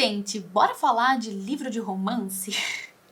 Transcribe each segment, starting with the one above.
gente, bora falar de livro de romance?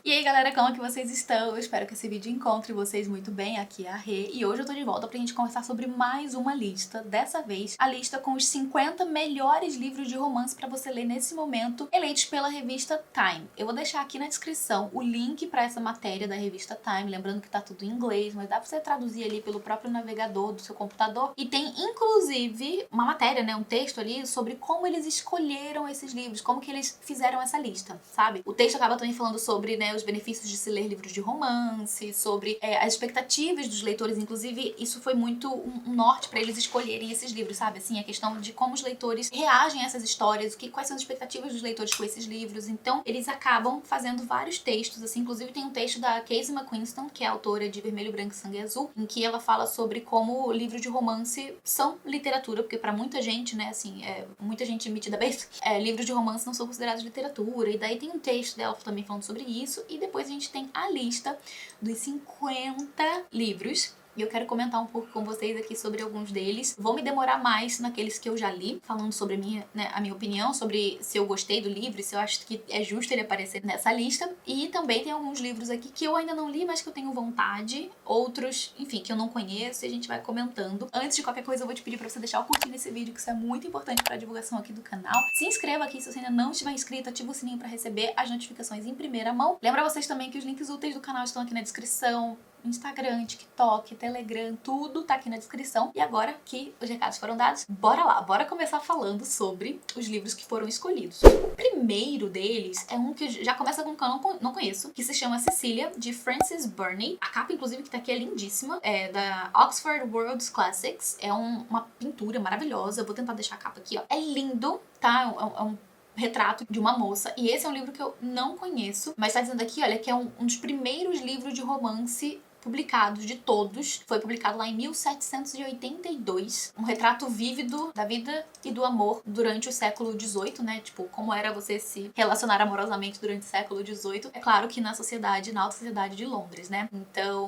E aí galera, como que vocês estão? Eu espero que esse vídeo encontre vocês muito bem, aqui é a Rê, e hoje eu tô de volta pra gente conversar sobre mais uma lista, dessa vez a lista com os 50 melhores livros de romance pra você ler nesse momento, eleitos pela revista Time. Eu vou deixar aqui na descrição o link pra essa matéria da revista Time, lembrando que tá tudo em inglês, mas dá pra você traduzir ali pelo próprio navegador do seu computador, e tem inclusive uma matéria, né, um texto ali sobre como eles escolheram esses livros, como que eles fizeram essa lista, sabe? O texto acaba também falando sobre, né, os benefícios de se ler livros de romance, sobre as expectativas dos leitores, inclusive isso foi muito um norte pra eles escolherem esses livros, sabe? Assim, a questão de como os leitores reagem a essas histórias, quais são as expectativas dos leitores com esses livros. Então, eles acabam fazendo vários textos, assim, inclusive tem um texto da Casey McQuiston, que é autora de Vermelho, Branco, Sangue Azul, em que ela fala sobre como livros de romance são literatura, porque pra muita gente, né, assim, muita gente metida besta, livros de romance não são considerados literatura, e daí tem um texto dela também falando sobre isso. E depois a gente tem a lista dos 50 livros. E eu quero comentar um pouco com vocês aqui sobre alguns deles. Vou me demorar mais naqueles que eu já li, falando sobre a minha opinião, sobre se eu gostei do livro, se eu acho que é justo ele aparecer nessa lista. E também tem alguns livros aqui que eu ainda não li, mas que eu tenho vontade. Outros, enfim, que eu não conheço, e a gente vai comentando. Antes de qualquer coisa, eu vou te pedir pra você deixar o curtir nesse vídeo, que isso é muito importante pra divulgação aqui do canal. Se inscreva aqui se você ainda não estiver inscrito, ativa o sininho pra receber as notificações em primeira mão. Lembra vocês também que os links úteis do canal estão aqui na descrição. Instagram, TikTok, Telegram, tudo tá aqui na descrição. E agora que os recados foram dados, bora lá, bora começar falando sobre os livros que foram escolhidos. O primeiro deles é um que já começa com um que eu não conheço, que se chama Cecília, de Frances Burney. A capa, inclusive, que tá aqui é lindíssima, é da Oxford World Classics, é uma pintura maravilhosa. Eu vou tentar deixar a capa aqui, ó. É lindo, tá? É um retrato de uma moça, e esse é um livro que eu não conheço, mas tá dizendo aqui, olha, que é um dos primeiros livros de romance publicados de todos. Foi publicado lá em 1782. Um retrato vívido da vida e do amor durante o século XVIII, né? Tipo, como era você se relacionar amorosamente durante o século XVIII. É claro que na alta sociedade de Londres, né? Então,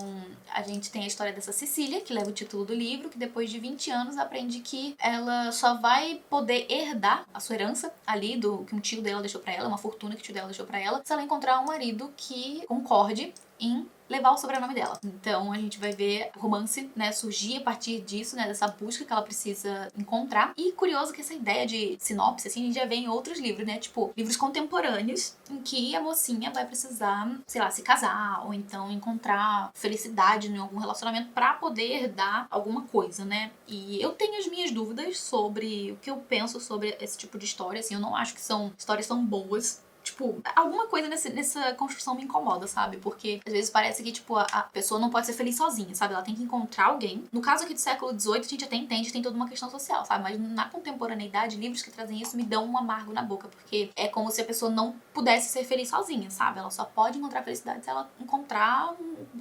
a gente tem a história dessa Cecília, que leva o título do livro, que depois de 20 anos aprende que ela só vai poder herdar a sua herança ali, que um tio dela deixou pra ela, uma fortuna que o tio dela deixou pra ela, se ela encontrar um marido que concorde em levar o sobrenome dela. Então a gente vai ver o romance, né, surgir a partir disso, né, dessa busca que ela precisa encontrar. E curioso que essa ideia de sinopse, assim, a gente já vê em outros livros, né, tipo, livros contemporâneos, em que a mocinha vai precisar, sei lá, se casar, ou então encontrar felicidade em algum relacionamento pra poder herdar alguma coisa, né. E eu tenho as minhas dúvidas sobre o que eu penso sobre esse tipo de história, assim, eu não acho que são histórias tão boas. Tipo, alguma coisa nessa construção me incomoda, sabe? Porque às vezes parece que, tipo, a pessoa não pode ser feliz sozinha, sabe? Ela tem que encontrar alguém. No caso aqui do século XVIII, a gente até entende, tem toda uma questão social, sabe? Mas na contemporaneidade, livros que trazem isso me dão um amargo na boca, porque é como se a pessoa não pudesse ser feliz sozinha, sabe? Ela só pode encontrar felicidade se ela encontrar,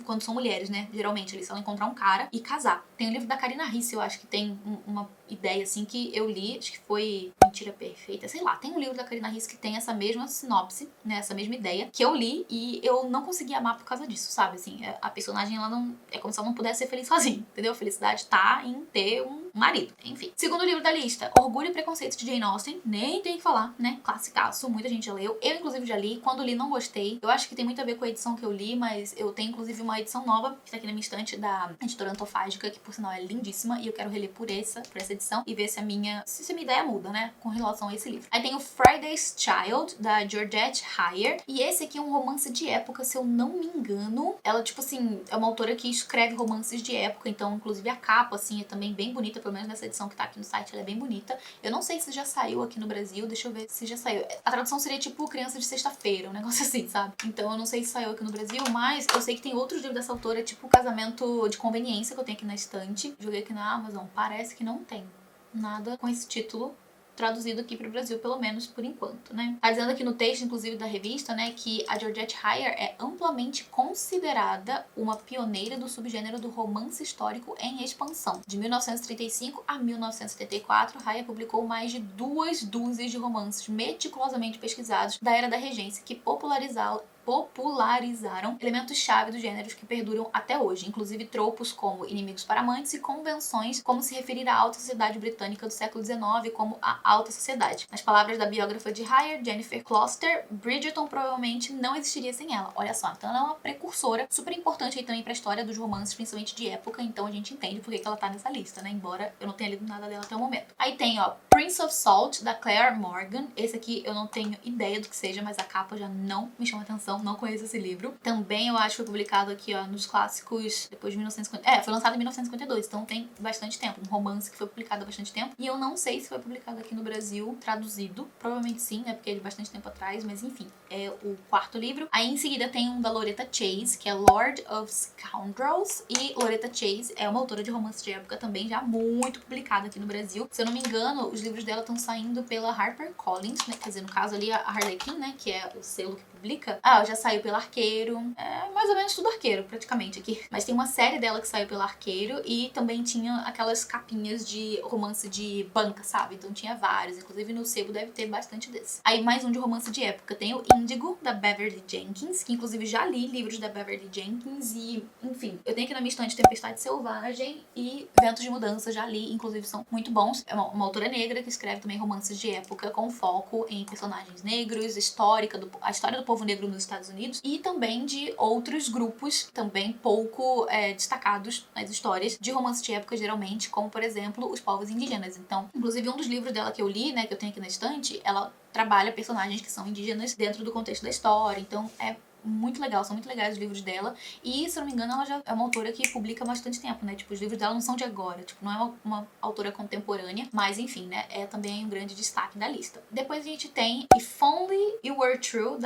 quando são mulheres, né? Geralmente, se ela encontrar um cara e casar. Tem o livro da Karina Risse, eu acho que tem uma ideia, assim, que eu li, acho que foi Mentira Perfeita, sei lá. Tem um livro da Karina Risse que tem essa mesma sinopse, né, essa mesma ideia, que eu li e eu não consegui amar por causa disso, sabe? Assim, a personagem, ela não... É como se ela não pudesse ser feliz sozinha, entendeu? A felicidade tá em ter um marido, enfim. Segundo livro da lista, Orgulho e Preconceito, de Jane Austen. Nem tem que falar, né? Classicaço, muita gente já leu. Eu, inclusive, já li. Quando li, não gostei. Eu acho que tem muito a ver com a edição que eu li, mas eu tenho, inclusive, uma edição nova, que tá aqui na minha estante, da editora Antofágica, que, por sinal, é lindíssima, e eu quero reler por essa edição e ver se a minha ideia muda, né, com relação a esse livro. Aí tem o Friday's Child, da Georgette Heyer, e esse aqui é um romance de época, se eu não me engano. Ela, tipo assim, é uma autora que escreve romances de época, então, inclusive, a capa, assim, é também bem bonita, pelo menos nessa edição que tá aqui no site, ela é bem bonita. Eu não sei se já saiu aqui no Brasil, deixa eu ver se já saiu. A tradução seria, tipo, Criança de Sexta-feira, um negócio assim, sabe? Então, eu não sei se saiu aqui no Brasil, mas eu sei que tem outros livros dessa autora, tipo Casamento de Conveniência, que eu tenho aqui na estante. Joguei aqui na Amazon, parece que não tem nada com esse título traduzido aqui para o Brasil, pelo menos por enquanto, né? Tá dizendo aqui no texto, inclusive, da revista, né, que a Georgette Heyer é amplamente considerada uma pioneira do subgênero do romance histórico em expansão. De 1935 a 1974, Heyer publicou mais de 2 dúzias de romances meticulosamente pesquisados da Era da Regência, que popularizaram popularizaram elementos-chave dos gêneros que perduram até hoje, inclusive tropos como inimigos para amantes e convenções como se referir à alta sociedade britânica do século XIX como a alta sociedade. Nas palavras da biógrafa de Hire, Jennifer Closter, Bridgerton provavelmente não existiria sem ela. Olha só, então ela é uma precursora super importante aí também pra história dos romances, principalmente de época, então a gente entende por que ela tá nessa lista, né? Embora eu não tenha lido nada dela até o momento. Aí tem, ó, Prince of Salt, da Claire Morgan. Esse aqui eu não tenho ideia do que seja, mas a capa já não me chama atenção, não conheço esse livro. Também eu acho que foi publicado aqui, ó, nos clássicos depois de 1950. Foi lançado em 1952, então tem bastante tempo. Um romance que foi publicado há bastante tempo. E eu não sei se foi publicado aqui no Brasil, traduzido. Provavelmente sim, né? Porque é de bastante tempo atrás, mas enfim, é o quarto livro. Aí em seguida tem um da Loretta Chase, que é Lord of Scoundrels. E Loretta Chase é uma autora de romance de época também, já muito publicada aqui no Brasil. Se eu não me engano, os livros dela estão saindo pela HarperCollins, né? Quer dizer, no caso ali a Harlequin, né? Que é o selo que publica. Já saiu pela Arqueiro. É mais ou menos tudo Arqueiro, praticamente, aqui. Mas tem uma série dela que saiu pela Arqueiro e também tinha aquelas capinhas de romance de banca, sabe? Então tinha vários. Inclusive no sebo deve ter bastante desse. Aí mais um de romance de época. Tem o Índigo, da Beverly Jenkins, que inclusive já li livros da Beverly Jenkins e, enfim, eu tenho aqui na minha estante Tempestade Selvagem e Ventos de Mudança, já li, inclusive são muito bons. É uma autora negra que escreve também romances de época com foco em personagens negros, a história do povo negro nos Estados Unidos e também de outros grupos também pouco destacados nas histórias de romance de época, geralmente, como, por exemplo, os povos indígenas. Então, inclusive, um dos livros dela que eu li, né, que eu tenho aqui na estante, ela trabalha personagens que são indígenas dentro do contexto da história. Então, é muito legal, são muito legais os livros dela. E, se eu não me engano, ela já é uma autora que publica há bastante tempo, né? Tipo, os livros dela não são de agora, tipo, não é uma autora contemporânea, mas enfim, né? É também um grande destaque da lista. Depois a gente tem If Only You Were True,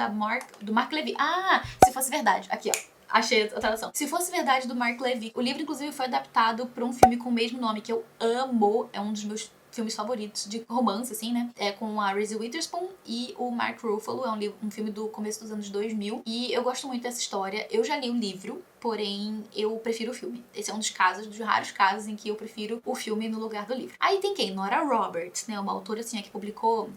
do Mark Levy. Se fosse verdade. Aqui, ó. Achei a tradução. Se Fosse Verdade, do Mark Levy. O livro, inclusive, foi adaptado para um filme com o mesmo nome, que eu amo. É um dos meus filmes favoritos de romance, assim, né? É com a Reese Witherspoon e o Mark Ruffalo. É um filme do começo dos anos 2000. E eu gosto muito dessa história. Eu já li o livro, porém eu prefiro o filme. Esse é um dos raros casos em que eu prefiro o filme no lugar do livro. Aí tem quem? Nora Roberts, né? Uma autora, assim, que publicou,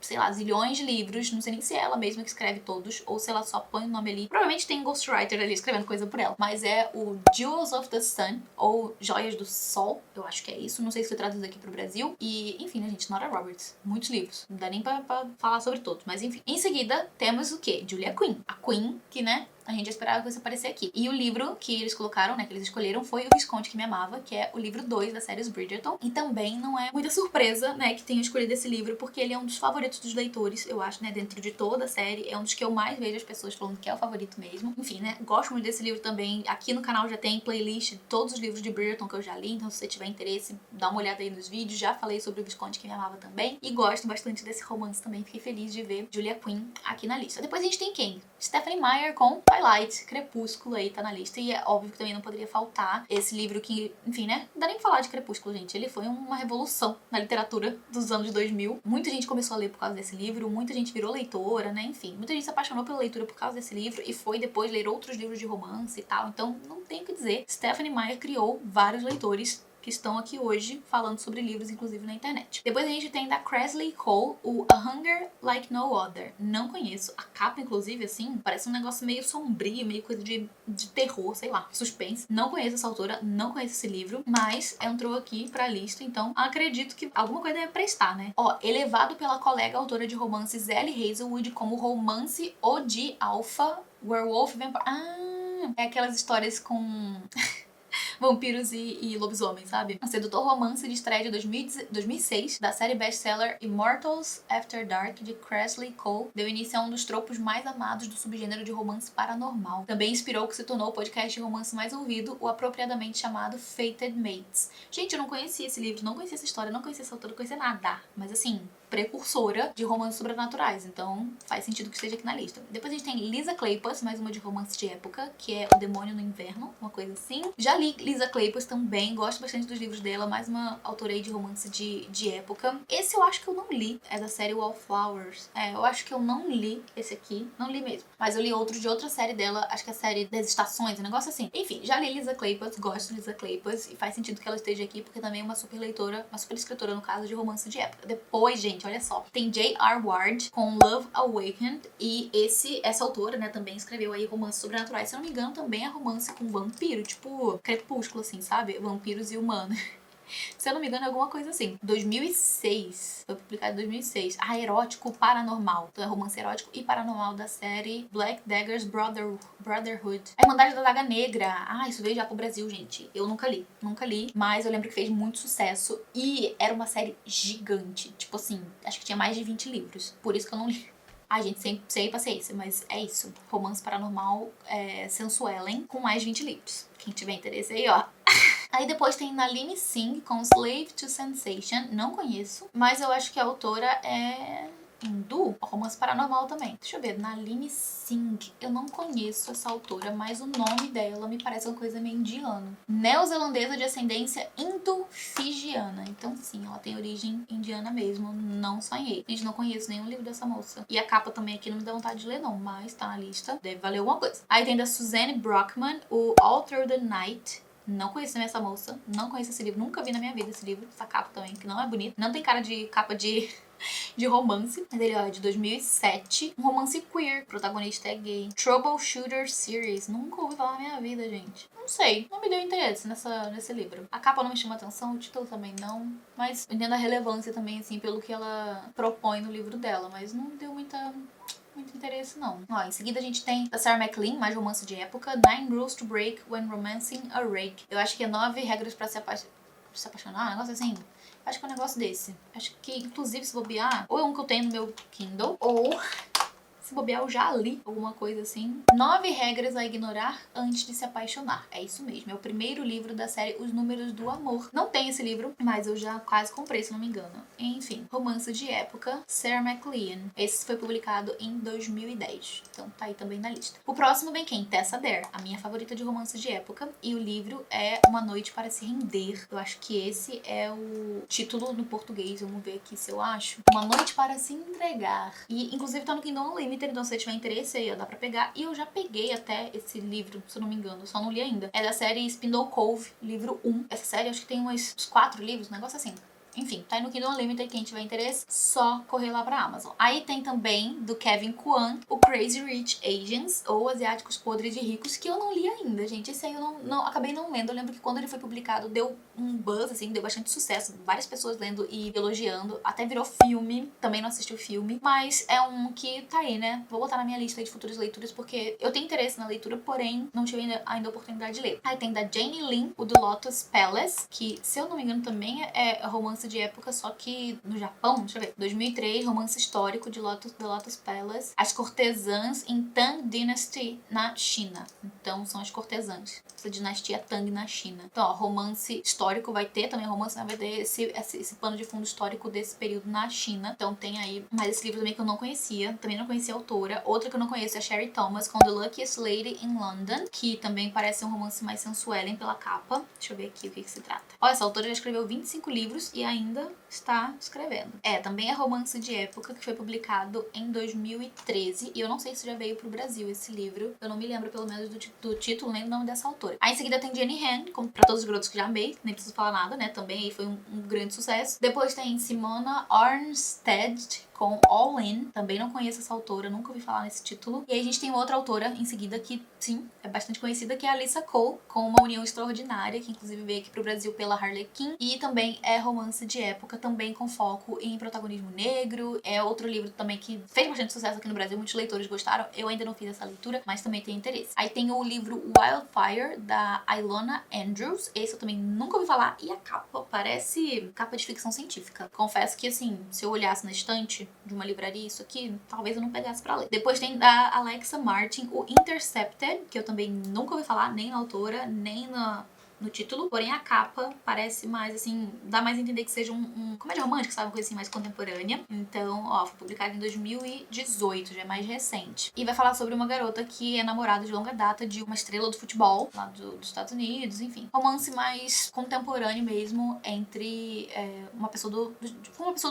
sei lá, zilhões de livros, não sei nem se é ela mesma que escreve todos, ou se ela só põe o nome ali. Provavelmente tem ghostwriter ali escrevendo coisa por ela. Mas é o Jewels of the Sun, ou Joias do Sol, eu acho que é isso. Não sei se foi traduzido aqui pro Brasil. E, enfim, né, gente, Nora Roberts. Muitos livros. Não dá nem pra falar sobre todos, mas enfim. Em seguida, temos o quê? Julia Quinn. A Queen, que, né, a gente esperava que fosse aparecer aqui. E o livro que eles colocaram, né, que eles escolheram, foi O Visconde que Me Amava, que é o livro 2 da série Os Bridgerton. E também não é muita surpresa, né, que tenham escolhido esse livro, porque ele é um dos favoritos dos leitores, eu acho, né, dentro de toda a série. É um dos que eu mais vejo as pessoas falando que é o favorito mesmo. Enfim, né, gosto muito desse livro também. Aqui no canal já tem playlist de todos os livros de Bridgerton que eu já li, então se você tiver interesse, dá uma olhada aí nos vídeos. Já falei sobre O Visconde que Me Amava também. E gosto bastante desse romance também. Fiquei feliz de ver Julia Quinn aqui na lista. Depois a gente tem quem? Stephenie Meyer com Twilight, Crepúsculo aí tá na lista, e é óbvio que também não poderia faltar esse livro que, enfim, né, não dá nem pra falar de Crepúsculo, gente, ele foi uma revolução na literatura dos anos 2000, muita gente começou a ler por causa desse livro, muita gente virou leitora, né, enfim, muita gente se apaixonou pela leitura por causa desse livro e foi depois ler outros livros de romance e tal, então não tem o que dizer, Stephenie Meyer criou vários leitores que estão aqui hoje falando sobre livros, inclusive na internet. Depois a gente tem da Kresley Cole, o A Hunger Like No Other. Não conheço. A capa, inclusive, assim, parece um negócio meio sombrio, meio coisa de terror, sei lá, suspense. Não conheço essa autora, não conheço esse livro, mas entrou aqui pra lista, então acredito que alguma coisa deve prestar, né? Ó, elevado pela colega autora de romances Ellie Hazelwood como romance O de Alpha, Werewolf Vampire... é aquelas histórias com... vampiros e lobisomens, sabe? Um sedutor romance de estreia de 2006 da série best-seller Immortals After Dark, de Kresley Cole, deu início a um dos tropos mais amados do subgênero de romance paranormal. Também inspirou o que se tornou o podcast de romance mais ouvido, o apropriadamente chamado Fated Mates. Gente, eu não conhecia esse livro, não conhecia essa história, não conhecia essa autora, não conhecia nada. Mas assim, precursora de romances sobrenaturais, então faz sentido que esteja aqui na lista. Depois a gente tem Lisa Kleypas, mais uma de romance de época, que é O Demônio no Inverno, uma coisa assim. Já li Lisa Kleypas também, gosto bastante dos livros dela, mais uma autora aí de romance de época. Esse eu acho que eu não li, é da série Wallflowers. Eu acho que eu não li esse aqui, não li mesmo. Mas eu li outro de outra série dela, acho que é a série das Estações, um negócio assim. Enfim, já li Lisa Kleypas, gosto de Lisa Kleypas, e faz sentido que ela esteja aqui, porque também é uma super leitora, uma super escritora, no caso, de romance de época. Depois, gente, gente, olha só. Tem J.R. Ward com Love Awakened. E essa autora, né, também escreveu aí romances sobrenaturais. Se eu não me engano, também é romance com vampiro. Tipo, crepúsculo, assim, sabe? Vampiros e humanos. Se eu não me engano, é alguma coisa assim. 2006. Foi publicado em 2006. Ah, erótico paranormal. Então é romance erótico e paranormal da série Black Dagger's Brotherhood. A Irmandade da Daga Negra. Ah, isso veio já pro Brasil, gente. Eu nunca li. Nunca li. Mas eu lembro que fez muito sucesso. E era uma série gigante. Tipo assim, acho que tinha mais de 20 livros. Por isso que eu não li. Ai, gente, sem paciência, mas é isso. Romance paranormal sensuelen com mais de 20 livros. Quem tiver interesse aí, ó. Aí depois tem Nalini Singh com Slave to Sensation. Não conheço, mas eu acho que a autora é hindu, romance paranormal também. Deixa eu ver, Nalini Singh. Eu não conheço essa autora, mas o nome dela me parece uma coisa meio indiana. Neozelandesa de ascendência indo-fijiana. Então sim, ela tem origem indiana mesmo. Não sonhei. Gente, não conheço nenhum livro dessa moça. E a capa também aqui não me dá vontade de ler não, mas tá na lista. Deve valer alguma coisa. Aí tem da Suzanne Brockman, o All Through the Night. Não conheço também essa moça, não conheço esse livro, nunca vi na minha vida esse livro, essa capa também, que não é bonita. Não tem cara de capa de romance. Mas ele é de 2007, um romance queer, o protagonista é gay. Troubleshooter Series, nunca ouvi falar na minha vida, gente. Não sei, não me deu interesse nesse livro. A capa não me chama atenção, o título também não, mas entendo a relevância também, assim, pelo que ela propõe no livro dela, mas não deu muito interesse, não. Ó, em seguida a gente tem da Sarah McLean, mais romance de época, 9 Rules to Break When Romancing a Rake. Eu acho que é 9 regras pra se apaixonar, um negócio assim. Acho que é um negócio desse. Acho que, inclusive, se bobear, ou é um que eu tenho no meu Kindle, ou se bobear, eu já li alguma coisa assim. 9 regras a ignorar antes de se apaixonar. É isso mesmo. É o primeiro livro da série Os Números do Amor. Não tem esse livro, mas eu já quase comprei, se não me engano. Enfim, romance de época, Sarah McLean. Esse foi publicado em 2010. Então tá aí também na lista. O próximo vem quem? Tessa Dare, a minha favorita de romance de época. E o livro é Uma Noite para se Render. Eu acho que esse é o título no português. Vamos ver aqui se eu acho. Uma Noite para se Entregar. E inclusive tá no Kindle Unlimited. Então se você tiver interesse aí, ó, dá pra pegar. E eu já peguei até esse livro, se eu não me engano, eu só não li ainda. É da série Spindle Cove, livro 1. Essa série acho que tem uns 4 livros, um negócio assim. Enfim, tá aí no Kindle Unlimited, quem tiver interesse, só correr lá pra Amazon. Aí tem também, do Kevin Kwan, o Crazy Rich Asians, ou Asiáticos Podres de Ricos, que eu não li ainda, gente. Esse aí eu acabei não lendo. Eu lembro que quando ele foi publicado, deu um buzz, assim, deu bastante sucesso. Várias pessoas lendo e elogiando. Até virou filme, também não assisti o filme. Mas é um que tá aí, né? Vou botar na minha lista de futuras leituras, porque eu tenho interesse na leitura, porém não tive ainda a oportunidade de ler. Aí tem da Jane Lin, o do Lotus Palace, que, se eu não me engano, também é romance de época, só que no Japão, deixa eu ver, 2003, romance histórico de Lotus Palace, as cortesãs em Tang Dynasty na China. Então são as cortesãs, essa dinastia Tang na China. Então, ó, romance histórico vai ter, também romance, vai ter esse pano de fundo histórico desse período na China. Então tem aí mais esse livro também que eu não conhecia, também não conhecia a autora. Outra que eu não conheço é a Sherry Thomas com The Luckiest Lady in London, que também parece um romance mais sensuelen pela capa. Deixa eu ver aqui o que se trata. Olha, essa autora já escreveu 25 livros e ainda está escrevendo. Também é romance de época, que foi publicado em 2013, e eu não sei se já veio pro Brasil esse livro. Eu não me lembro pelo menos do título nem do nome dessa autora. Aí em seguida tem Jenny Han, como Pra Todos os Garotos que Já Amei, nem preciso falar nada, né? Também aí foi um grande sucesso. Depois tem Simona Arnstedt com All In. Também não conheço essa autora, nunca ouvi falar nesse título. E aí a gente tem outra autora em seguida que, sim, é bastante conhecida, que é a Alyssa Cole, com Uma União Extraordinária, que inclusive veio aqui pro Brasil pela Harlequin. E também é romance de época, também com foco em protagonismo negro. É outro livro também que fez bastante sucesso aqui no Brasil, muitos leitores gostaram. Eu ainda não fiz essa leitura, mas também tenho interesse. Aí tem o livro Wildfire, da Ilona Andrews. Esse eu também nunca ouvi falar. E a capa parece capa de ficção científica. Confesso que, assim, se eu olhasse na estante de uma livraria, isso aqui, talvez eu não pegasse pra ler. Depois tem da Alexa Martin, o Intercepted, que eu também nunca ouvi falar, nem na autora, nem no título, porém a capa parece mais, assim, dá mais a entender que seja um comédia romântica, sabe? Uma coisa assim mais contemporânea. Então, ó, foi publicado em 2018, já é mais recente. E vai falar sobre uma garota que é namorada de longa data de uma estrela do futebol, lá dos Estados Unidos, enfim. Romance mais contemporâneo mesmo, entre uma pessoa do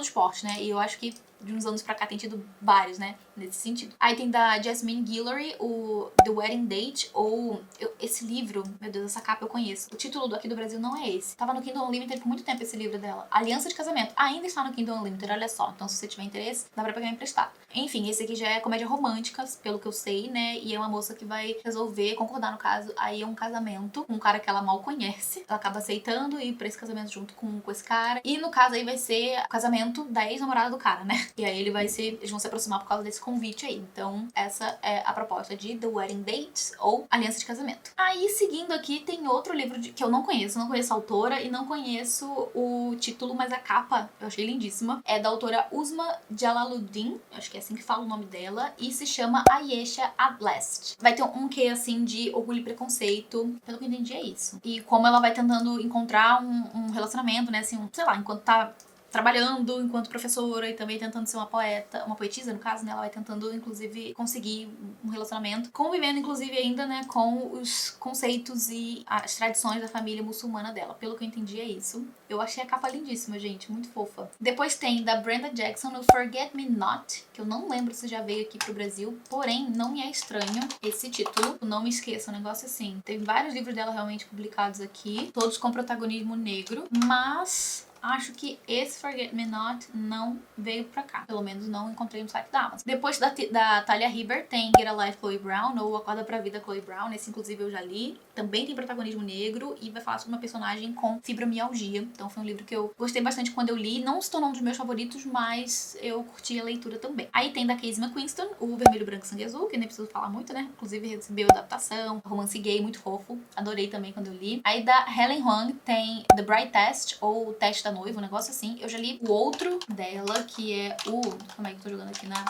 esporte, né? E eu acho que de uns anos pra cá tem tido vários, né, nesse sentido. Aí tem da Jasmine Guillory, o The Wedding Date, ou... esse livro, meu Deus, essa capa eu conheço. O título aqui do Brasil não é esse. Tava no Kindle Unlimited por muito tempo esse livro dela. Aliança de Casamento. Ainda está no Kindle Unlimited, olha só. Então se você tiver interesse, dá pra pegar emprestado. Enfim, esse aqui já é comédia romântica, pelo que eu sei, né, e é uma moça que vai resolver, concordar no caso, aí é um casamento com um cara que ela mal conhece. Ela acaba aceitando ir pra esse casamento junto com esse cara. E no caso aí vai ser o casamento da ex-namorada do cara, né? E aí eles vão se aproximar por causa desse convite aí. Então essa é a proposta de The Wedding Date ou Aliança de Casamento. Aí seguindo aqui tem outro livro que eu não conheço a autora e não conheço o título, mas a capa eu achei lindíssima. É da autora Uzma Jalaluddin, acho que é assim que fala o nome dela, e se chama Ayesha at Last. Vai ter um quê assim de orgulho e preconceito, pelo que eu entendi é isso. E como ela vai tentando encontrar um relacionamento, né, assim, sei lá, enquanto tá trabalhando enquanto professora e também tentando ser uma poeta, uma poetisa no caso, né? Ela vai tentando, inclusive, conseguir um relacionamento, convivendo, inclusive, ainda, né, com os conceitos e as tradições da família muçulmana dela. Pelo que eu entendi, é isso. Eu achei a capa lindíssima, gente, muito fofa. Depois tem da Brenda Jackson o Forget Me Not, que eu não lembro se já veio aqui pro Brasil, porém, não me é estranho esse título. Não me esqueça, um negócio assim. Tem vários livros dela realmente publicados aqui, todos com protagonismo negro, mas acho que esse Forget Me Not não veio pra cá. Pelo menos não encontrei no site da Amazon. Depois da Talia Hibbert tem Get a Life Chloe Brown, ou Acorda pra Vida Chloe Brown. Esse inclusive eu já li. Também tem protagonismo negro e vai falar sobre uma personagem com fibromialgia. Então foi um livro que eu gostei bastante quando eu li. Não se tornou um dos meus favoritos, mas eu curti a leitura também. Aí tem da Casey McQuiston, o Vermelho, Branco, Sangue Azul, que nem preciso falar muito, né? Inclusive recebeu adaptação, romance gay muito fofo. Adorei também quando eu li. Aí da Helen Huang tem The Bride Test, ou O Teste da Noiva, um negócio assim. Eu já li o outro dela, que é o... Como é que eu tô jogando aqui na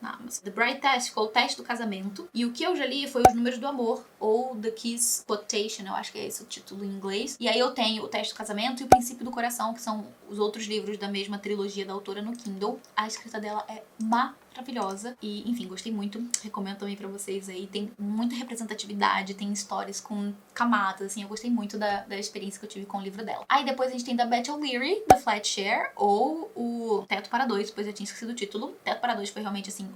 Amazon? The Bride Test, ficou o teste do casamento. E o que eu já li foi Os Números do Amor, ou The Kiss Quotation, eu acho que é esse o título em inglês. E aí eu tenho o Teste do Casamento e o Princípio do Coração, que são os outros livros da mesma trilogia da autora no Kindle. A escrita dela é maravilhosa e, enfim, gostei muito. Recomendo também pra vocês aí. Tem muita representatividade, tem histórias com camadas, assim. Eu gostei muito da experiência que eu tive com o livro dela. Aí depois a gente tem da Beth O'Leary, The Flat Share, ou o Teto para Dois, depois eu tinha esquecido o título. Teto para Dois foi realmente, assim,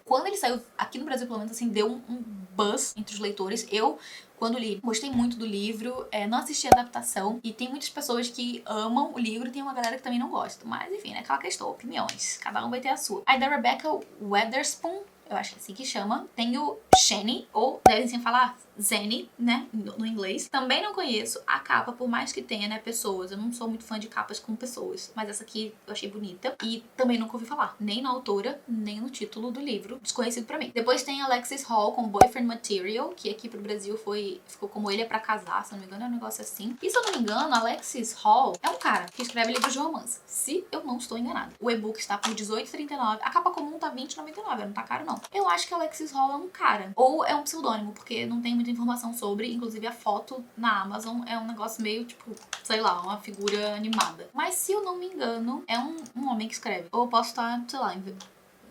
quando ele saiu aqui no Brasil, pelo menos, assim, deu um buzz entre os leitores. Eu, quando li, gostei muito do livro, não assisti a adaptação, e tem muitas pessoas que amam o livro e tem uma galera que também não gosta. Mas, enfim, né, aquela questão, opiniões. Cada um vai ter a sua. Aí da Rebecca Weatherspoon, eu acho que é assim que chama. Tem o Shani, ou devem sim falar Zeni, né, no inglês. Também não conheço a capa, por mais que tenha, né, pessoas. Eu não sou muito fã de capas com pessoas, mas essa aqui eu achei bonita. E também nunca ouvi falar, nem na autora, nem no título do livro. Desconhecido pra mim. Depois tem Alexis Hall com Boyfriend Material, que aqui pro Brasil ficou como Ele é pra Casar, se eu não me engano, é um negócio assim. E se eu não me engano, Alexis Hall é um cara que escreve livros de romance, se eu não estou enganada. O e-book está por R$18,39. A capa comum tá R$20,99, não tá caro não. Eu acho que Alexis Hall é um cara, ou é um pseudônimo, porque não tem muita informação sobre, inclusive a foto na Amazon é um negócio meio, tipo, sei lá, uma figura animada. Mas se eu não me engano, é um homem que escreve. Ou eu posso estar, sei lá,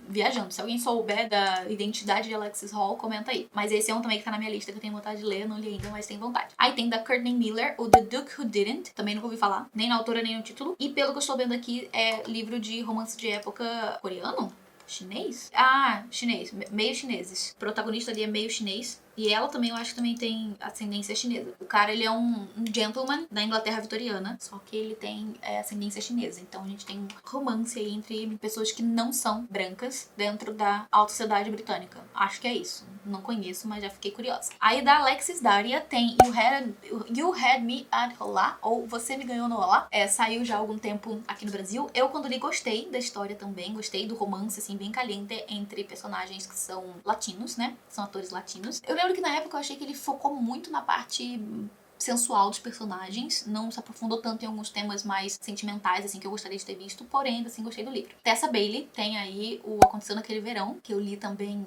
viajando. Se alguém souber da identidade de Alexis Hall, comenta aí. Mas esse é um também que tá na minha lista, que eu tenho vontade de ler, eu não li ainda, mas tenho vontade. Aí tem da Courtney Miller, o The Duke Who Didn't, também nunca ouvi falar, nem na autora, nem no título. E pelo que eu estou vendo aqui, é livro de romance de época coreano? Chinês? Ah, chinês. Meio chineses. O protagonista ali é meio chinês. E ela também, eu acho que também tem ascendência chinesa. O cara, ele é um gentleman da Inglaterra vitoriana, só que ele tem ascendência chinesa. Então a gente tem um romance aí entre pessoas que não são brancas dentro da alta sociedade britânica. Acho que é isso. Não conheço, mas já fiquei curiosa. Aí da Alexis Daria tem You Had Me at Olá, ou Você Me Ganhou no Olá. Saiu já há algum tempo aqui no Brasil. Eu, quando li, gostei da história também. Gostei do romance, assim, bem caliente entre personagens que são latinos, né? São atores latinos. Eu lembro que na época eu achei que ele focou muito na parte sensual dos personagens, não se aprofundou tanto em alguns temas mais sentimentais, assim, que eu gostaria de ter visto, porém, ainda assim, gostei do livro. Tessa Bailey tem aí o Aconteceu Naquele Verão, que eu li também.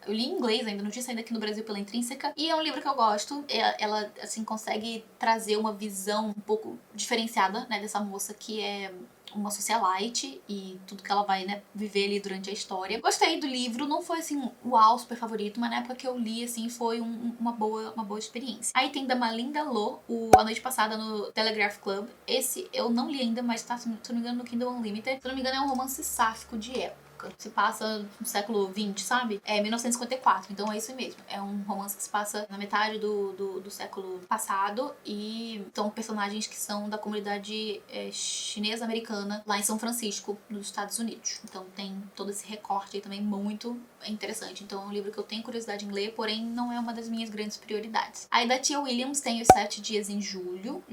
Eu li em inglês ainda, não tinha saído aqui no Brasil pela Intrínseca, e é um livro que eu gosto. Ela, assim, consegue trazer uma visão um pouco diferenciada, né, dessa moça que é uma socialite e tudo que ela vai, né, viver ali durante a história. Gostei do livro, não foi assim, uau, super favorito, mas na época que eu li, assim, foi uma boa experiência. Aí tem da Malinda Lo, A Noite Passada no Telegraph Club. Esse eu não li ainda, mas tá, se não me engano, no Kindle Unlimited. Se não me engano, é um romance sáfico de época. época. Se passa no século XX, sabe? É 1954, então é isso mesmo. É um romance que se passa na metade do século passado e são personagens que são da comunidade chinesa-americana lá em São Francisco, nos Estados Unidos. Então tem todo esse recorte aí também muito interessante. Então é um livro que eu tenho curiosidade em ler, porém não é uma das minhas grandes prioridades. Aí da Tia Williams tem Os 7 Dias em Junho,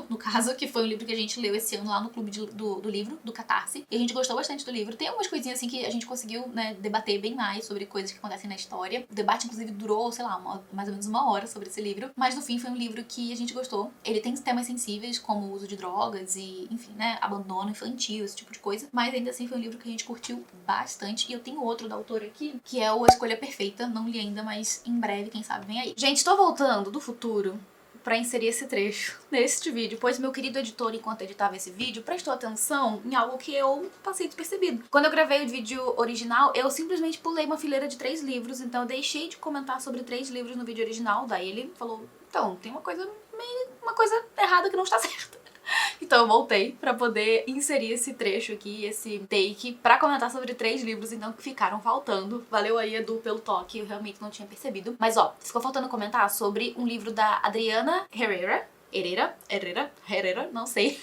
no caso, que foi um livro que a gente leu esse ano lá no clube do livro, do Catarse. E a gente gostou bastante do livro. Tem algumas coisinhas assim que a gente conseguiu, né, debater bem mais sobre coisas que acontecem na história. O debate, inclusive, durou, sei lá, mais ou menos 1 hora sobre esse livro. Mas no fim foi um livro que a gente gostou. Ele tem temas sensíveis, como o uso de drogas e, enfim, né, abandono infantil, esse tipo de coisa. Mas ainda assim foi um livro que a gente curtiu bastante. E eu tenho outro da autora aqui, que é o A Escolha Perfeita. Não li ainda, mas em breve, quem sabe, vem aí. Gente, tô voltando do futuro pra inserir esse trecho neste vídeo, pois meu querido editor, enquanto editava esse vídeo, prestou atenção em algo que eu passei despercebido. Quando eu gravei o vídeo original, eu simplesmente pulei uma fileira de 3 livros, então eu deixei de comentar sobre 3 livros no vídeo original, daí ele falou, então, tem uma coisa errada que não está certa. Então eu voltei pra poder inserir esse trecho aqui, esse take, pra comentar sobre 3 livros, então, que ficaram faltando. Valeu aí, Edu, pelo toque, eu realmente não tinha percebido. Mas ó, ficou faltando comentar sobre um livro da Adriana Herrera, não sei,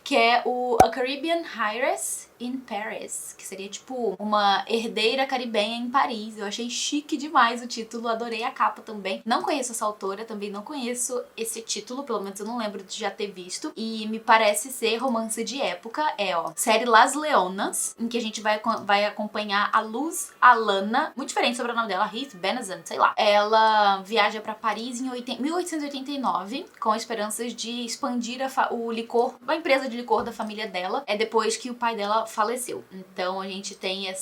que é o A Caribbean Heiress in Paris, que seria tipo uma herdeira caribenha em Paris. Eu achei chique demais o título, adorei a capa também. Não conheço essa autora, também não conheço esse título, pelo menos eu não lembro de já ter visto. E me parece ser romance de época, série Las Leonas, em que a gente vai acompanhar a Luz Alana, muito diferente sobre o nome dela, Heath Benazant, sei lá. Ela viaja pra Paris em 1889, com esperanças de expandir a empresa de licor da família dela, depois que o pai dela faleceu. Então a gente tem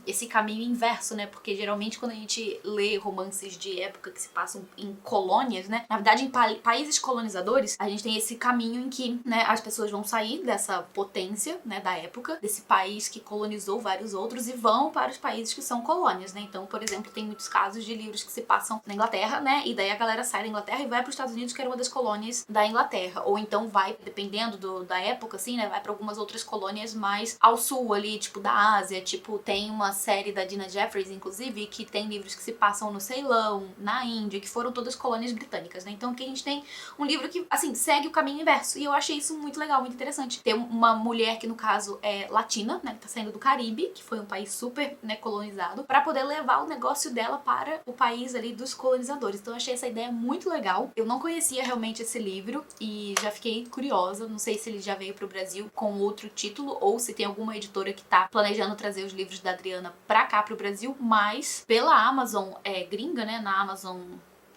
esse caminho inverso, né? Porque geralmente quando a gente lê romances de época que se passam em colônias, né? Na verdade, em países colonizadores, a gente tem esse caminho em que, né, as pessoas vão sair dessa potência, né, da época, desse país que colonizou vários outros e vão para os países que são colônias, né? Então, por exemplo, tem muitos casos de livros que se passam na Inglaterra, né? E daí a galera sai da Inglaterra e vai para os Estados Unidos, que era uma das colônias da Inglaterra. Ou então vai, dependendo da época, assim, né? Vai para algumas outras colônias mais ao sul ali, tipo da Ásia, tipo tem uma série da Dina Jeffries, inclusive, que tem livros que se passam no Ceilão, na Índia, que foram todas colônias britânicas, né? Então aqui a gente tem um livro que, assim, segue o caminho inverso, e eu achei isso muito legal, muito interessante. Ter uma mulher que, no caso, é latina, né, que tá saindo do Caribe, que foi um país super, né, colonizado, pra poder levar o negócio dela para o país ali dos colonizadores. Então eu achei essa ideia muito legal. Eu não conhecia realmente esse livro e já fiquei curiosa, não sei se ele já veio pro Brasil com outro título ou se tem alguma editora que tá planejando trazer os livros da Adriana pra cá, pro Brasil, mas pela Amazon gringa, né, na Amazon,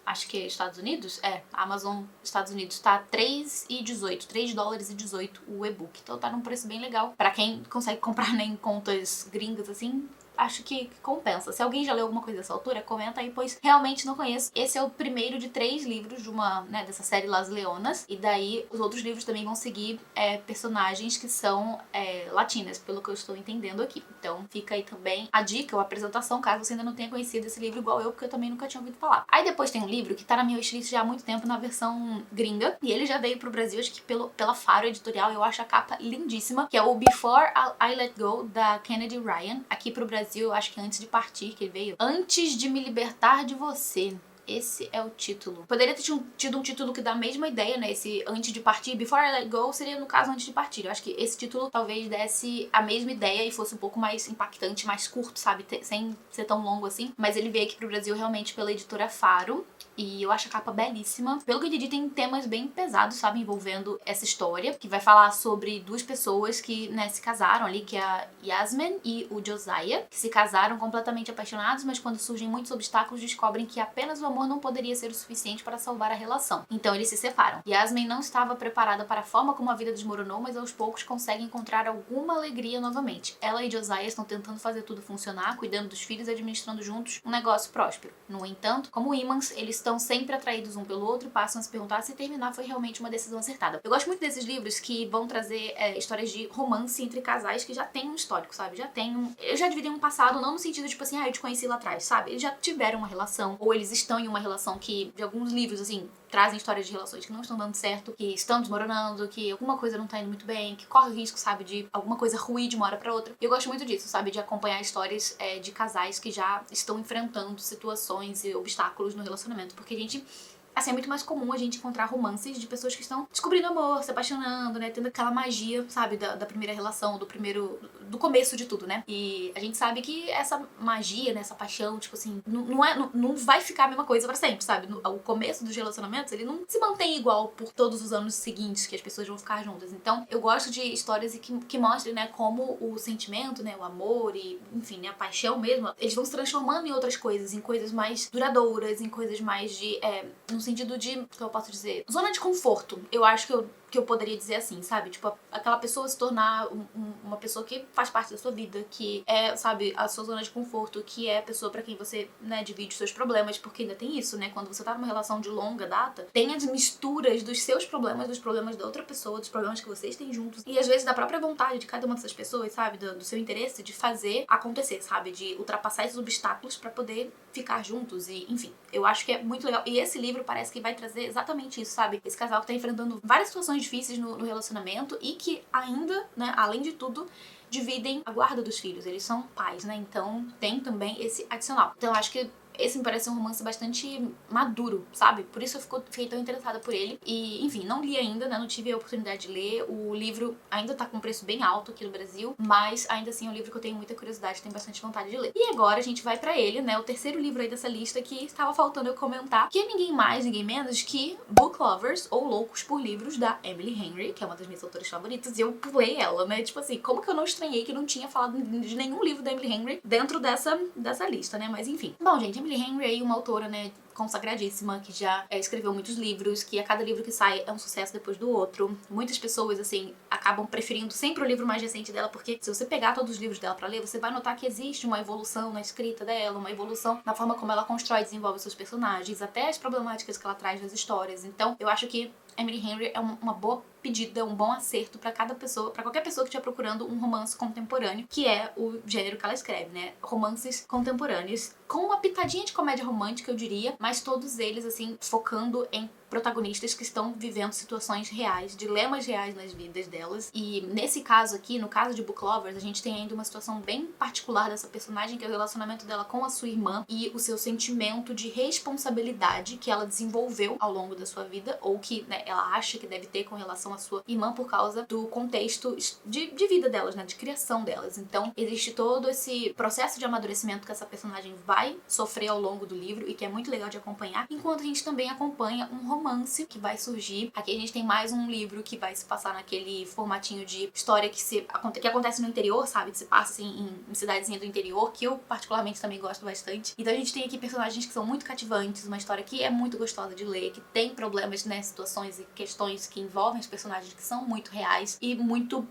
acho que é Estados Unidos, a Amazon Estados Unidos tá $3,18 o e-book, então tá num preço bem legal. Pra quem consegue comprar, né, em contas gringas assim, acho que compensa. Se alguém já leu alguma coisa dessa autora, comenta aí, pois realmente não conheço. Esse é o primeiro de 3 livros de dessa série Las Leonas, e daí os outros livros também vão seguir personagens que são latinas, pelo que eu estou entendendo aqui. Então fica aí também a dica ou a apresentação, caso você ainda não tenha conhecido esse livro igual eu, porque eu também nunca tinha ouvido falar. Aí depois tem um livro que tá na minha wishlist já há muito tempo na versão gringa, e ele já veio pro Brasil, acho que pela Faro Editorial. Eu acho a capa lindíssima, que é o Before I Let Go, da Kennedy Ryan. Aqui pro Brasil, eu acho que é Antes de Partir, que ele veio. Antes de Me Libertar de Você. Esse é o título. Poderia ter tido um título que dá a mesma ideia, né? Esse Antes de Partir, Before I Let Go, seria, no caso, Antes de Partir. Eu acho que esse título talvez desse a mesma ideia e fosse um pouco mais impactante, mais curto, sabe? Sem ser tão longo assim. Mas ele veio aqui pro Brasil realmente pela editora Faro. E eu acho a capa belíssima. Pelo que eu entendi, tem temas bem pesados, sabe? Envolvendo essa história. Que vai falar sobre 2 pessoas que, né, se casaram ali, que é a Yasmin e o Josiah. Que se casaram completamente apaixonados, mas quando surgem muitos obstáculos, descobrem que apenas o amor não poderia ser o suficiente para salvar a relação. Então eles se separam. Yasmin não estava preparada para a forma como a vida desmoronou, mas aos poucos consegue encontrar alguma alegria novamente. Ela e Josiah estão tentando fazer tudo funcionar, cuidando dos filhos e administrando juntos um negócio próspero. No entanto, como ímãs, eles estão sempre atraídos um pelo outro e passam a se perguntar se terminar foi realmente uma decisão acertada. Eu gosto muito desses livros que vão trazer histórias de romance entre casais que já tem um histórico, sabe? Eu já dividi um passado, não no sentido tipo assim, eu te conheci lá atrás, sabe? Eles já tiveram uma relação, ou eles estão em uma relação de alguns livros, assim, trazem histórias de relações que não estão dando certo, que estão desmoronando, que alguma coisa não tá indo muito bem, que corre o risco, sabe, de alguma coisa ruir de uma hora pra outra. E eu gosto muito disso, sabe, de acompanhar histórias de casais que já estão enfrentando situações e obstáculos no relacionamento, porque a gente... Assim, é muito mais comum a gente encontrar romances de pessoas que estão descobrindo amor, se apaixonando, né? Tendo aquela magia, sabe? Da primeira relação, do começo de tudo, né? E a gente sabe que essa magia, né? Essa paixão, tipo assim, não vai ficar a mesma coisa pra sempre, sabe? O começo dos relacionamentos, ele não se mantém igual por todos os anos seguintes que as pessoas vão ficar juntas. Então, eu gosto de histórias que mostrem, né? Como o sentimento, né? O amor e, enfim, né? A paixão mesmo, eles vão se transformando em outras coisas, em coisas mais duradouras, em coisas mais no sentido de, que eu posso dizer, zona de conforto. Eu acho que eu poderia dizer assim, sabe? Tipo, aquela pessoa se tornar uma pessoa que faz parte da sua vida, que é, sabe, a sua zona de conforto, que é a pessoa pra quem você, né, divide os seus problemas, porque ainda tem isso, né? Quando você tá numa relação de longa data, tem as misturas dos seus problemas, dos problemas da outra pessoa, dos problemas que vocês têm juntos, e às vezes da própria vontade de cada uma dessas pessoas, sabe? Do seu interesse de fazer acontecer, sabe? De ultrapassar esses obstáculos pra poder ficar juntos e, enfim, eu acho que é muito legal. E esse livro parece que vai trazer exatamente isso, sabe? Esse casal que tá enfrentando várias situações difíceis no relacionamento e que ainda, né, além de tudo, dividem a guarda dos filhos. Eles são pais, né? Então tem também esse adicional. Então eu acho que esse me parece um romance bastante maduro, sabe? Por isso eu fiquei tão interessada por ele. E, enfim, não li ainda, né? Não tive a oportunidade de ler. O livro ainda tá com um preço bem alto aqui no Brasil, mas ainda assim é um livro que eu tenho muita curiosidade, tenho bastante vontade de ler. E agora a gente vai pra ele, né? O terceiro livro aí dessa lista que estava faltando eu comentar, que é ninguém mais, ninguém menos que Book Lovers, ou Loucos por Livros, da Emily Henry, que é uma das minhas autoras favoritas, e eu pulei ela, né? Tipo assim, como que eu não estranhei que não tinha falado de nenhum livro da Emily Henry dentro dessa lista, né? Mas enfim. Bom, gente, Emily Henry é uma autora, né, consagradíssima, que já escreveu muitos livros, que a cada livro que sai é um sucesso depois do outro. Muitas pessoas, assim, acabam preferindo sempre o livro mais recente dela, porque se você pegar todos os livros dela pra ler, você vai notar que existe uma evolução na escrita dela, uma evolução na forma como ela constrói e desenvolve seus personagens, até as problemáticas que ela traz nas histórias. Então, eu acho que Emily Henry é uma boa pedida, um bom acerto pra cada pessoa, pra qualquer pessoa que estiver procurando um romance contemporâneo, que é o gênero que ela escreve, né? Romances contemporâneos, com uma pitadinha de comédia romântica, eu diria, mas todos eles, assim, focando em protagonistas que estão vivendo situações reais, dilemas reais nas vidas delas. E nesse caso aqui, no caso de Book Lovers, a gente tem ainda uma situação bem particular dessa personagem, que é o relacionamento dela com a sua irmã e o seu sentimento de responsabilidade que ela desenvolveu ao longo da sua vida, ou que, né, ela acha que deve ter com relação à sua irmã por causa do contexto de vida delas, né, de criação delas. Então, existe todo esse processo de amadurecimento que essa personagem vai sofrer ao longo do livro e que é muito legal de acompanhar, enquanto a gente também acompanha um romance que vai surgir. Aqui a gente tem mais um livro que vai se passar naquele formatinho de história que acontece no interior, sabe? Que se passa assim em cidadezinha do interior, que eu particularmente também gosto bastante. Então a gente tem aqui personagens que são muito cativantes, uma história que é muito gostosa de ler, que tem problemas, né, situações e questões que envolvem os personagens que são muito reais e muito,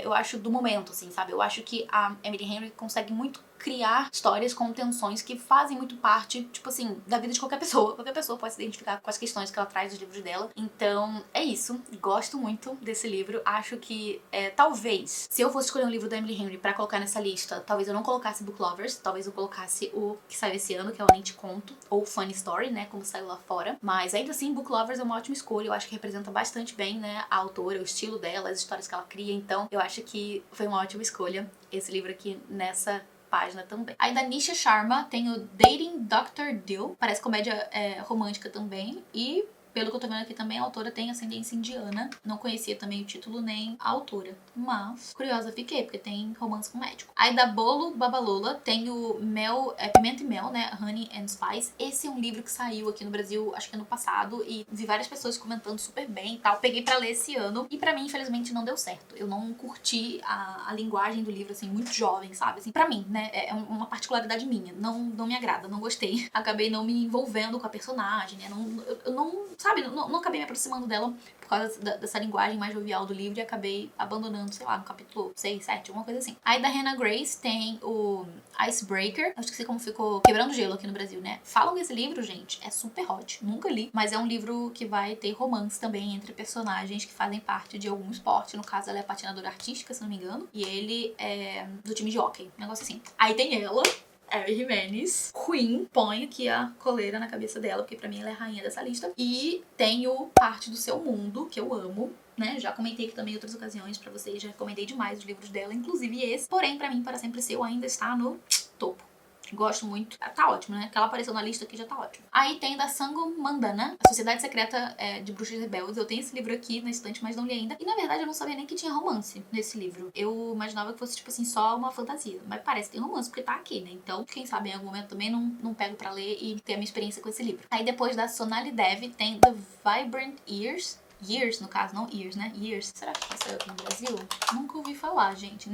eu acho, do momento, assim, sabe? Eu acho que a Emily Henry consegue muito criar histórias com tensões que fazem muito parte, tipo assim, da vida de qualquer pessoa. Qualquer pessoa pode se identificar com as questões que ela traz dos livros dela. Então, é isso. Gosto muito desse livro. Acho que, talvez, se eu fosse escolher um livro da Emily Henry pra colocar nessa lista, talvez eu não colocasse Book Lovers, talvez eu colocasse o que saiu esse ano, que é o Nem Te Conto, ou Funny Story, né, como saiu lá fora. Mas, ainda assim, Book Lovers é uma ótima escolha. Eu acho que representa bastante bem, né, a autora, o estilo dela, as histórias que ela cria. Então, eu acho que foi uma ótima escolha esse livro aqui nessa página também. Aí da Nisha Sharma tem o Dating Dr. Dill, parece comédia romântica também, e pelo que eu tô vendo aqui também, a autora tem ascendência indiana. Não conhecia também o título nem a autora, mas curiosa fiquei, porque tem romance com médico. Aí da Bolo Babalola tem o Pimenta e Mel, né, Honey and Spice. Esse é um livro que saiu aqui no Brasil, acho que ano passado, e vi várias pessoas comentando super bem e tal. Peguei pra ler esse ano, e pra mim, infelizmente, não deu certo. Eu não curti a linguagem do livro, assim, muito jovem, sabe? Assim, pra mim, né, é uma particularidade minha. Não me agrada, não gostei. Acabei não me envolvendo com a personagem, né, eu não, sabe, não acabei me aproximando dela por causa dessa linguagem mais jovial do livro e acabei abandonando, sei lá, no capítulo 6, 7, alguma coisa assim. Aí da Hannah Grace tem o Icebreaker, eu esqueci como ficou, Quebrando Gelo aqui no Brasil, né? Falam que esse livro, gente, é super hot, nunca li, mas é um livro que vai ter romance também entre personagens que fazem parte de algum esporte, no caso ela é patinadora artística, se não me engano, e ele é do time de hóquei, um negócio assim. Aí tem ela, Abby Jimenez. Queen, põe aqui a coleira na cabeça dela, porque pra mim ela é a rainha dessa lista. E tenho Parte do Seu Mundo, que eu amo, né? Já comentei aqui também em outras ocasiões pra vocês, já recomendei demais os livros dela, inclusive esse. Porém, pra mim, Para Sempre Seu ainda está no topo. Gosto muito. Tá ótimo, né? Que ela apareceu na lista aqui já tá ótimo. Aí tem da Sango Mandana, A Sociedade Secreta de Bruxas Rebeldes. Eu tenho esse livro aqui na estante, mas não li ainda. E na verdade eu não sabia nem que tinha romance nesse livro. Eu imaginava que fosse, tipo assim, só uma fantasia. Mas parece que tem romance, porque tá aqui, né? Então, quem sabe em algum momento também não pego pra ler e ter a minha experiência com esse livro. Aí depois da Sonali Dev tem The Vibrant Years. Years, no caso, não Years, né? Years. Será que saiu aqui no Brasil? Nunca ouvi falar, gente.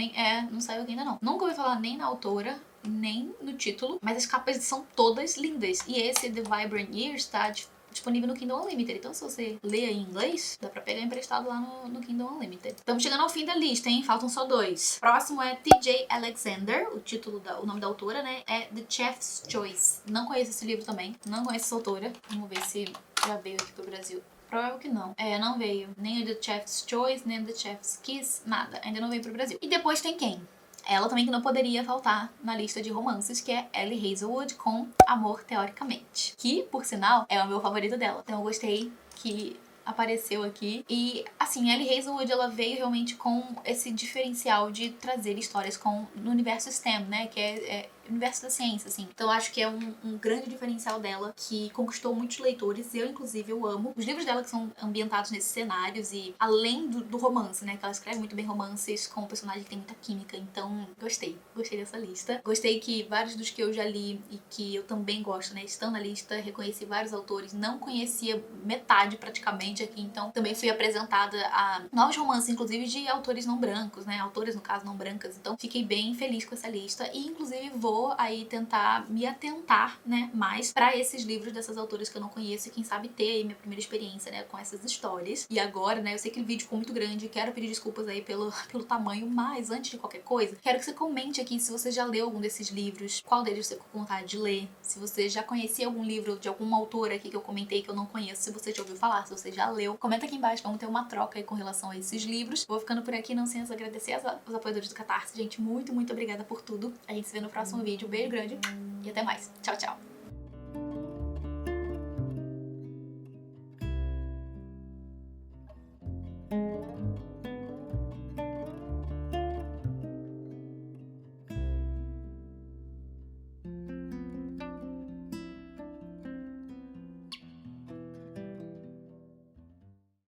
Não saiu aqui ainda não. Nunca ouvi falar nem na autora, nem no título, mas as capas são todas lindas. E esse The Vibrant Years tá disponível no Kindle Unlimited. Então, se você lê em inglês, dá pra pegar emprestado lá no Kindle Unlimited. Estamos chegando ao fim da lista, hein? Faltam só 2. Próximo é T.J. Alexander. O nome da autora, né? É The Chef's Choice. Não conheço esse livro também. Não conheço essa autora. Vamos ver se já veio aqui pro Brasil. Provável que não. Não veio. Nem o The Chef's Choice, nem o The Chef's Kiss, nada. Ainda não veio pro Brasil. E depois tem quem? Ela também que não poderia faltar na lista de romances, que é Ellie Hazelwood com Amor Teoricamente. Que, por sinal, é o meu favorito dela. Então eu gostei que apareceu aqui. E, assim, Ellie Hazelwood, ela veio realmente com esse diferencial de trazer histórias no universo STEM, né? Que é universo da ciência, assim. Então eu acho que é um grande diferencial dela, que conquistou muitos leitores. Eu, inclusive, eu amo. Os livros dela que são ambientados nesses cenários e além do romance, né? Que ela escreve muito bem romances com um personagem que tem muita química. Então, gostei. Gostei dessa lista. Gostei que vários dos que eu já li e que eu também gosto, né? Estão na lista. Reconheci vários autores. Não conhecia metade, praticamente, aqui. Então, também fui apresentada a novos romances, inclusive de autores não brancos, né? Autoras, no caso, não brancas. Então, fiquei bem feliz com essa lista. E, inclusive, vou aí tentar me atentar, né, mais pra esses livros dessas autoras que eu não conheço e quem sabe ter aí minha primeira experiência, né, com essas histórias. E agora, né, eu sei que o vídeo ficou muito grande, quero pedir desculpas aí pelo tamanho, mas antes de qualquer coisa, quero que você comente aqui se você já leu algum desses livros, qual deles você ficou com vontade de ler, se você já conhecia algum livro de alguma autora aqui que eu comentei que eu não conheço, se você já ouviu falar, se você já leu. Comenta aqui embaixo, vamos ter uma troca aí com relação a esses livros. Vou ficando por aqui, não sem antes agradecer aos apoiadores do Catarse. Gente, muito, muito obrigada por tudo. A gente se vê no próximo vídeo. Beijo grande e até mais. Tchau, tchau.